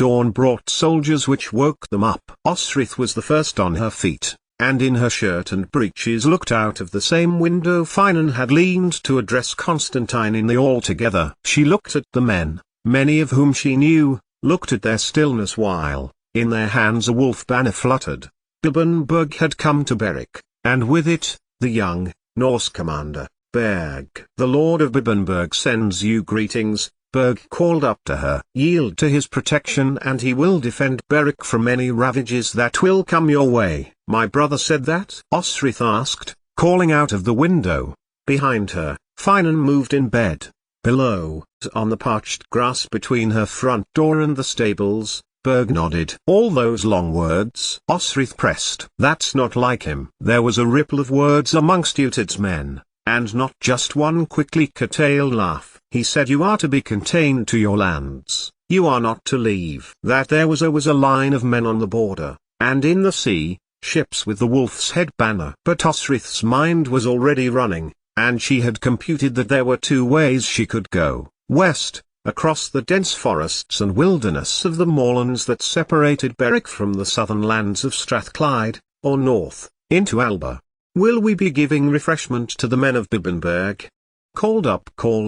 dawn brought soldiers which woke them up. Osrith was the first on her feet, and in her shirt and breeches looked out of the same window Finan had leaned to address Constantine in the hall together. She looked at the men, many of whom she knew, looked at their stillness while, in their hands a wolf banner fluttered. Bibbenberg had come to Beric, and with it, the young, Norse commander, Berg. "The Lord of Bibbenberg sends you greetings," Berg called up to her. "Yield to his protection and he will defend Beric from any ravages that will come your way." "My brother said that?" Osrith asked, calling out of the window. Behind her, Finan moved in bed. Below, on the parched grass between her front door and the stables, Berg nodded. "All those long words?" Osrith pressed. "That's not like him." There was a ripple of words amongst Utid's men, and not just one quickly curtailed laugh. "He said you are to be contained to your lands, you are not to leave." That there was a line of men on the border, and in the sea, ships with the wolf's head banner. But Osrith's mind was already running, and she had computed that there were two ways she could go: west, across the dense forests and wilderness of the moorlands that separated Berwick from the southern lands of Strathclyde, or north, into Alba. "Will we be giving refreshment to the men of Bibbenberg?" called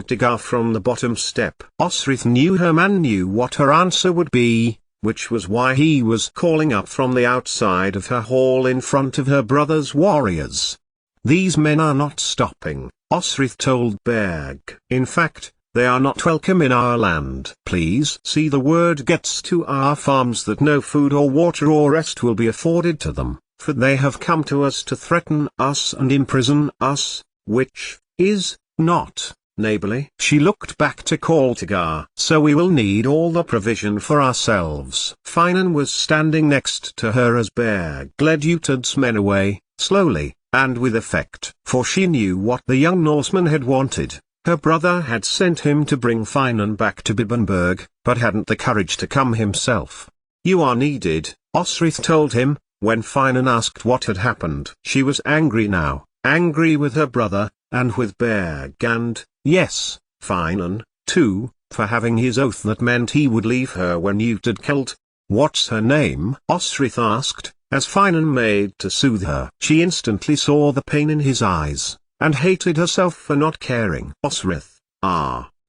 Tigar from the bottom step. Osrith knew her man knew what her answer would be, which was why he was calling up from the outside of her hall in front of her brother's warriors. "These men are not stopping," Osrith told Berg. "In fact, they are not welcome in our land. Please see the word gets to our farms that no food or water or rest will be afforded to them, for they have come to us to threaten us and imprison us, which is not neighborly." She looked back to Tigar. "So we will need all the provision for ourselves." Finan was standing next to her as Berg led Utid's men away, slowly, and with effect. For she knew what the young Norseman had wanted. Her brother had sent him to bring Finan back to Bibbenberg, but hadn't the courage to come himself. "You are needed," Osrith told him, when Finan asked what had happened. She was angry now, angry with her brother, and with Berg and, yes, Finan, too, for having his oath that meant he would leave her when Utid killed. "What's her name?" Osrith asked, as Finan made to soothe her. She instantly saw the pain in his eyes, and hated herself for not caring. "Osrith,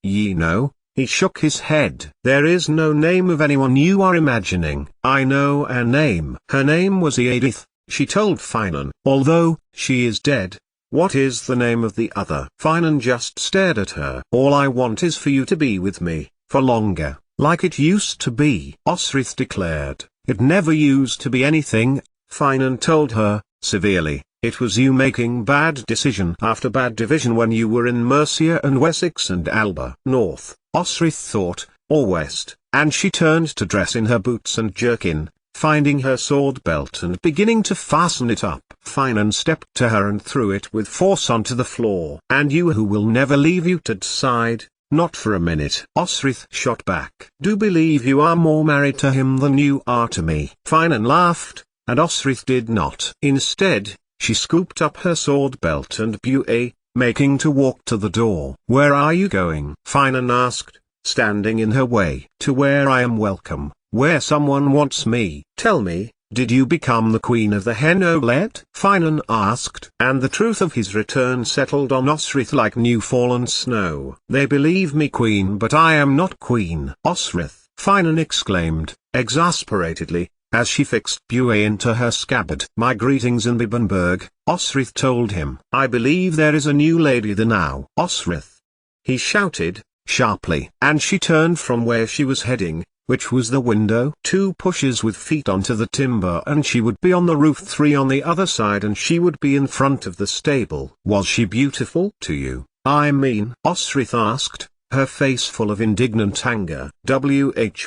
ye know?" He shook his head. "There is no name of anyone you are imagining." "I know a name." "Her name was Eadith," she told Finan. "Although she is dead, what is the name of the other?" Finan just stared at her. "All I want is for you to be with me, for longer, like it used to be," Osrith declared. "It never used to be anything," Finan told her, severely. "It was you making bad decision after bad division when you were in Mercia and Wessex and Alba. North, Osrith thought, or west, and she turned to dress in her boots and jerkin, finding her sword belt and beginning to fasten it up. Finan stepped to her and threw it with force onto the floor. "And you who will never leave Utid's side, not for a minute," Osrith shot back. "Do believe you are more married to him than you are to me." Finan laughed, and Osrith did not. Instead, she scooped up her sword belt and buet, making to walk to the door. "Where are you going?" Finan asked, standing in her way. "To where I am welcome, where someone wants me." "Tell me, did you become the queen of the Henoled?" Finan asked. And the truth of his return settled on Osrith like new-fallen snow. "They believe me queen, but I am not queen." "Osrith!" Finan exclaimed, exasperatedly, as she fixed buet into her scabbard. "My greetings in Bibbenberg," Osrith told him. "I believe there is a new lady there now." "Osrith!" he shouted, sharply. And she turned from where she was heading, which was the window. 2 pushes with feet onto the timber and she would be on the roof, 3 on the other side and she would be in front of the stable. "Was she beautiful to you, I mean?" Osrith asked, her face full of indignant anger.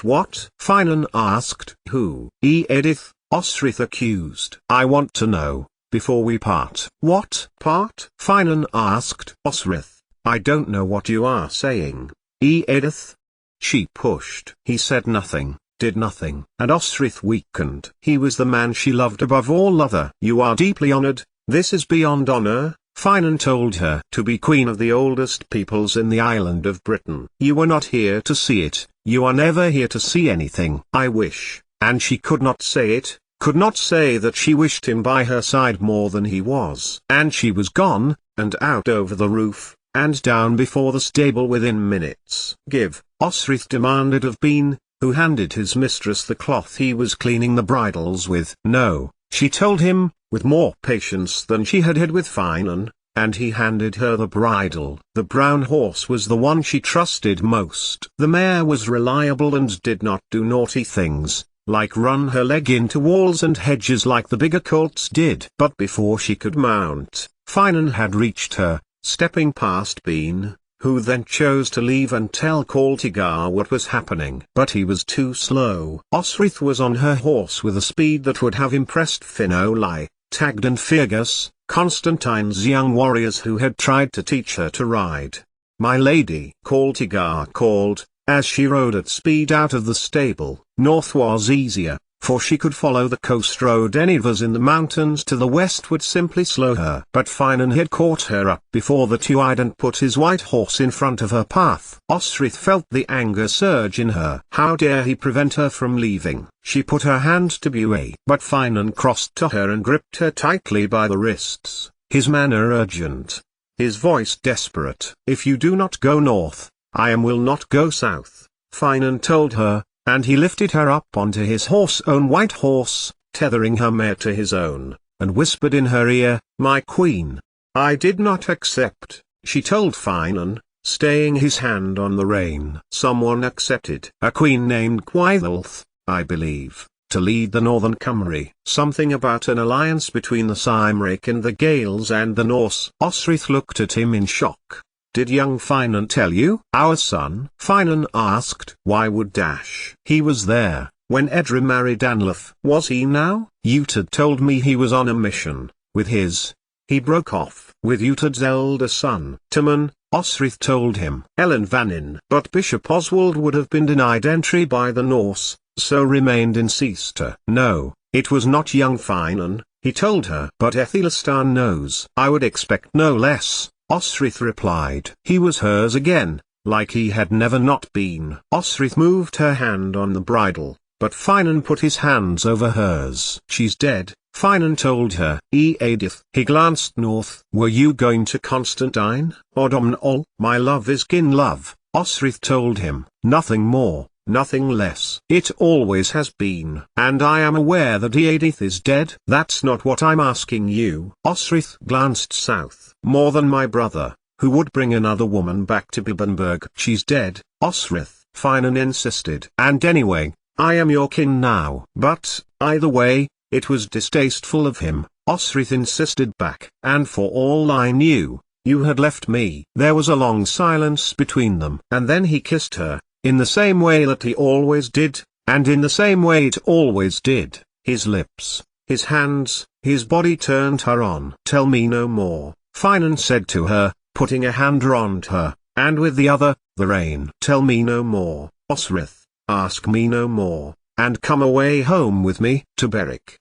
What?" Finan asked. "Who?" "Edith," Osrith accused. "I want to know, before we part." "What part?" Finan asked. "Osrith, I don't know what you are saying." "Edith?" She pushed. He said nothing, did nothing. And Osrith weakened. He was the man she loved above all other. "You are deeply honored, this is beyond honor," Finan told her. "To be queen of the oldest peoples in the island of Britain. You were not here to see it, you are never here to see anything. I wish, and she could not say it, could not say that she wished him by her side more than he was. And she was gone, and out over the roof, and down before the stable within minutes. Give, Osrith demanded of Bean, who handed his mistress the cloth he was cleaning the bridles with. No, she told him, with more patience than she had with Finan, and he handed her the bridle. The brown horse was the one she trusted most. The mare was reliable and did not do naughty things, like run her leg into walls and hedges like the bigger colts did. But before she could mount, Finan had reached her, stepping past Bean, who then chose to leave and tell Kaltigar what was happening. But he was too slow. Osrith was on her horse with a speed that would have impressed Finoli, Tagd and Fergus, Constantine's young warriors who had tried to teach her to ride. "My lady," Kaltigar called, as she rode at speed out of the stable. North was easier, for she could follow the coast road. Any of us in the mountains to the west would simply slow her. But Finan had caught her up before the two-eyed and put his white horse in front of her path. Osrith felt the anger surge in her. How dare he prevent her from leaving? She put her hand to Buay. But Finan crossed to her and gripped her tightly by the wrists, his manner urgent, his voice desperate. "If you do not go north, I will not go south," Finan told her, and he lifted her up onto his own white horse, tethering her mare to his own, and whispered in her ear, "My queen." "I did not accept," she told Finan, staying his hand on the rein. "Someone accepted. A queen named Gwyddolth, I believe, to lead the Northern Cymry. Something about an alliance between the Cymric and the Gaels and the Norse." Osrith looked at him in shock. "Did young Finan tell you?" "Our son?" Finan asked. "Why would he was there when Edra married Anlaf." "Was he now?" "Utad told me he was on a mission, with his—" He broke off. "With Utad's elder son, Timon," Osrith told him. "Ellen Vanin." But Bishop Oswald would have been denied entry by the Norse, so remained in Seaster. "No, it was not young Finan," he told her. "But Ethelistan knows." "I would expect no less," Osrith replied. He was hers again, like he had never not been. Osrith moved her hand on the bridle, but Finan put his hands over hers. "She's dead," Finan told her. "Edith." He glanced north. "Were you going to Constantine, or Domhnall?" "My love is kin love," Osrith told him. "Nothing more, nothing less. It always has been. And I am aware that Edith is dead." "That's not what I'm asking you." Osrith glanced south. "More than my brother, who would bring another woman back to Bibbenberg." "She's dead, Osrith," Finan insisted. "And anyway, I am your kin now." "But, either way, it was distasteful of him," Osrith insisted back. "And for all I knew, you had left me." There was a long silence between them. And then he kissed her, in the same way that he always did, and in the same way it always did. His lips, his hands, his body turned her on. "Tell me no more," Finan said to her, putting a hand round her, and with the other, the rein. "Tell me no more, Osrith, ask me no more, and come away home with me to Berwick."